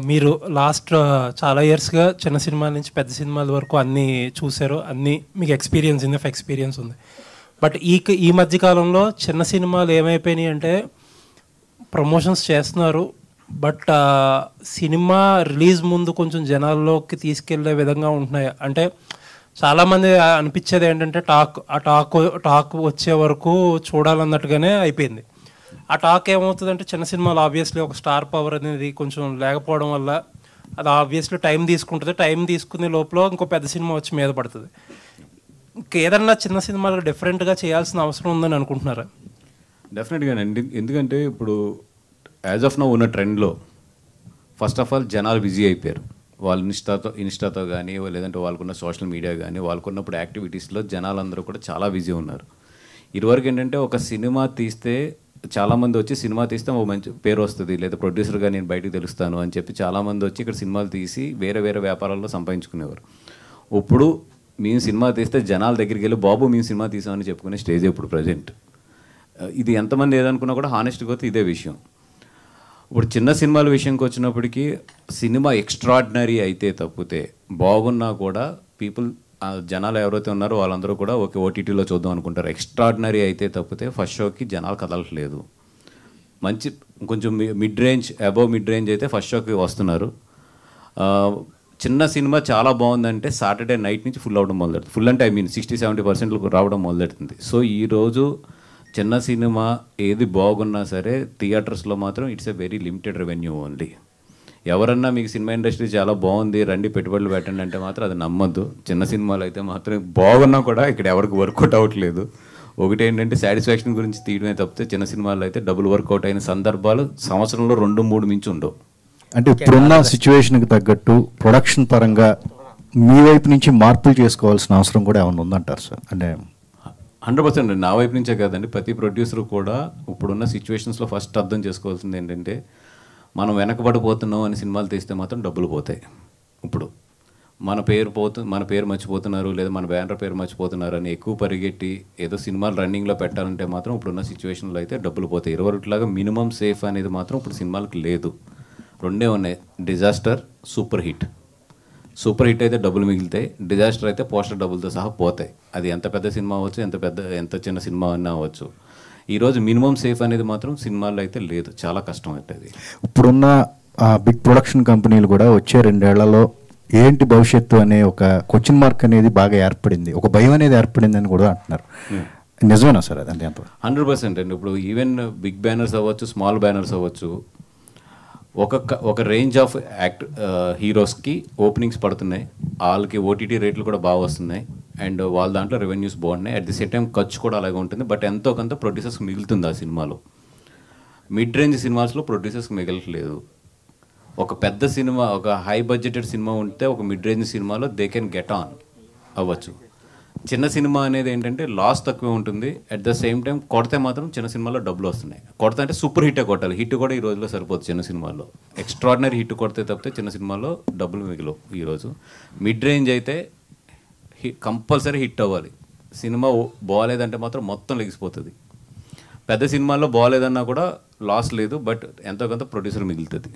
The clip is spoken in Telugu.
మీరు లాస్ట్ చాలా ఇయర్స్గా చిన్న సినిమాల నుంచి పెద్ద సినిమాల వరకు అన్నీ చూశారు, అన్నీ మీకు ఎక్స్పీరియన్స్ ఎక్స్పీరియన్స్ ఉంది. బట్ ఈ మధ్యకాలంలో చిన్న సినిమాలు ఏమైపోయినాయి అంటే ప్రమోషన్స్ చేస్తున్నారు, బట్ సినిమా రిలీజ్ ముందు కొంచెం జనాల్లోకి తీసుకెళ్లే విధంగా ఉంటున్నాయి. అంటే చాలామంది అనిపించేది ఏంటంటే టాక్ వచ్చే వరకు చూడాలన్నట్టుగానే అయిపోయింది. ఆ టాక్ ఏమవుతుందంటే చిన్న సినిమాలు ఆబ్వియస్లీ ఒక స్టార్ పవర్ అనేది కొంచెం లేకపోవడం వల్ల అది ఆబ్వియస్లీ టైం తీసుకుంటుంది. టైం తీసుకునే లోపల ఇంకో పెద్ద సినిమా వచ్చి మీద పడుతుంది. ఇంకేదన్నా చిన్న సినిమాలు డిఫరెంట్గా చేయాల్సిన అవసరం ఉందని అనుకుంటున్నారా? డెఫినెట్గానండి. ఎందుకంటే ఇప్పుడు యాజ్ ఆఫ్ నౌ ఉన్న ట్రెండ్లో ఫస్ట్ ఆఫ్ ఆల్ జనాలు బిజీ అయిపోయారు. వాళ్ళు ఇన్స్టాతో కానీ లేదంటే వాళ్ళకున్న సోషల్ మీడియా కానీ వాళ్ళకున్నప్పుడు యాక్టివిటీస్లో జనాలందరూ కూడా చాలా బిజీ ఉన్నారు. ఇదివరకు ఏంటంటే ఒక సినిమా తీస్తే చాలామంది వచ్చి సినిమా తీస్తే ఒక మంచి పేరు వస్తుంది, లేదా ప్రొడ్యూసర్గా నేను బయటకు తెలుస్తాను అని చెప్పి చాలామంది వచ్చి ఇక్కడ సినిమాలు తీసి వేరే వేరే వ్యాపారాల్లో సంపాదించుకునేవారు. ఇప్పుడు మేము సినిమా తీస్తే జనాల దగ్గరికి వెళ్ళి బాబు మేము సినిమా తీసామని చెప్పుకునే స్టేజ్ ఇప్పుడు ప్రజెంట్. ఇది ఎంతమంది ఏదనుకున్నా కూడా హానెస్ట్గా అయితే ఇదే విషయం. ఇప్పుడు చిన్న సినిమాల విషయంకి వచ్చినప్పటికీ సినిమా ఎక్స్ట్రాడినరీ అయితే తప్పితే బాగున్నా కూడా జనాలు ఎవరైతే ఉన్నారో వాళ్ళందరూ కూడా ఓకే ఓటీటీలో చూద్దాం అనుకుంటారు. ఎక్స్ట్రాడినరీ అయితే తప్పితే ఫస్ట్ షోకి జనాలు కదలట్లేదు. మంచి కొంచెం అబవ్ మిడ్ రేంజ్ అయితే ఫస్ట్ షోకి వస్తున్నారు. చిన్న సినిమా చాలా బాగుందంటే సాటర్డే నైట్ నుంచి ఫుల్ అవడం మొదలెడుతుంది. ఫుల్ అంటే 60-70% రావడం మొదలెడుతుంది. సో ఈరోజు చిన్న సినిమా ఏది బాగున్నా సరే థియేటర్స్లో మాత్రం it's a very limited revenue only. ఎవరన్నా మీకు సినిమా ఇండస్ట్రీ చాలా బాగుంది రండి పెట్టుబడులు పెట్టండి అంటే మాత్రం అది నమ్మద్దు. చిన్న సినిమాలు అయితే మాత్రం బాగున్నా కూడా ఇక్కడ ఎవరికి వర్కౌట్ అవ్వట్లేదు. ఒకటి ఏంటంటే సాటిస్ఫాక్షన్ గురించి తీయడమే తప్పితే చిన్న సినిమాలు అయితే డబుల్ వర్కౌట్ అయిన సందర్భాలు సంవత్సరంలో 2-3 మించి ఉండవు. అంటే ఇప్పుడున్న సిచ్యువేషన్కి తగ్గట్టు ప్రొడక్షన్ పరంగా మీ వైపు నుంచి మార్పులు చేసుకోవాల్సిన అవసరం కూడా ఏమైనా ఉందంటారు సార్? అంటే 100% నా వైపు నుంచే కాదండి, ప్రతి ప్రొడ్యూసర్ కూడా ఇప్పుడున్న సిచ్యువేషన్స్లో ఫస్ట్ అర్థం చేసుకోవాల్సింది ఏంటంటే మనం వెనకబడిపోతున్నాం అని సినిమాలు తీస్తే మాత్రం డబ్బులు పోతాయి. ఇప్పుడు మన పేరు మర్చిపోతున్నారు, లేదా మన బ్యానర్ పేరు మర్చిపోతున్నారు అని ఎక్కువ పరిగెట్టి ఏదో సినిమాలు రన్నింగ్లో పెట్టాలంటే మాత్రం ఇప్పుడున్న సిచ్యువేషన్లో అయితే డబ్బులు పోతాయి. 20 మినిమం సేఫ్ అనేది మాత్రం ఇప్పుడు సినిమాలకు లేదు. రెండే ఉన్నాయి, disaster, super hit. Super hit అయితే డబ్బులు మిగులుతాయి, డిజాస్టర్ అయితే పోస్టర్ డబ్బులతో సహా పోతాయి. అది ఎంత పెద్ద సినిమా అవ్వచ్చు, ఎంత చిన్న సినిమా అన్నా అవ్వచ్చు. ఈరోజు మినిమం సేఫ్ అనేది మాత్రం సినిమాల్లో అయితే లేదు, చాలా కష్టం అవుతుంది. ఇప్పుడున్న బిగ్ ప్రొడక్షన్ కంపెనీలు కూడా వచ్చే 2 ఏళ్లలో ఏంటి భవిష్యత్తు అనే ఒక క్వశ్చన్ మార్క్ అనేది బాగా ఏర్పడింది, ఒక భయం అనేది ఏర్పడింది అని కూడా అంటున్నారు. నిజమేనా సార్? అది అంతే 100% అండి. ఇప్పుడు ఈవెన్ బిగ్ బ్యానర్స్ అవ్వచ్చు, స్మాల్ బ్యానర్స్ అవ్వచ్చు, ఒక రేంజ్ ఆఫ్ హీరోస్కి ఓపెనింగ్స్ పడుతున్నాయి, వాళ్ళకి ఓటీటీ రేట్లు కూడా బాగా వస్తున్నాయి, అండ్ వాళ్ళ దాంట్లో రెవెన్యూస్ బాగున్నాయి. అట్ ది సేమ్ టైం ఖర్చు కూడా అలాగే ఉంటుంది. బట్ ఎంతో కొంత ప్రొడ్యూసర్స్కి మిగులుతుంది ఆ సినిమాలో. మిడ్ రేంజ్ సినిమాస్లో ప్రొడ్యూసర్స్కి మిగలట్లేదు. ఒక పెద్ద సినిమా, ఒక హై బడ్జెటెడ్ సినిమా ఉంటే ఒక మిడ్ రేంజ్ సినిమాలో దే కెన్ గెట్ ఆన్ అవ్వచ్చు. చిన్న సినిమా అనేది ఏంటంటే లాస్ తక్కువ ఉంటుంది, అట్ ద సేమ్ టైం కొడితే మాత్రం చిన్న సినిమాలో డబ్బులు వస్తున్నాయి. కొడితే అంటే సూపర్ హిట్టే కొట్టాలి. హిట్ కూడా ఈ రోజులో సరిపోతుంది చిన్న సినిమాల్లో. ఎక్స్ట్రాడినరీ హిట్ కొడితే తప్పితే చిన్న సినిమాలో డబ్బులు మిగిలవు ఈరోజు. మిడ్ రేంజ్ అయితే కంపల్సరీ హిట్ అవ్వాలి. సినిమా బాగాలేదంటే మాత్రం మొత్తం లెగిసిపోతుంది. పెద్ద సినిమాల్లో బాగాలేదన్నా కూడా లాస్ లేదు, బట్ ఎంతో కొంత ప్రొడ్యూసర్ మిగులుతుంది.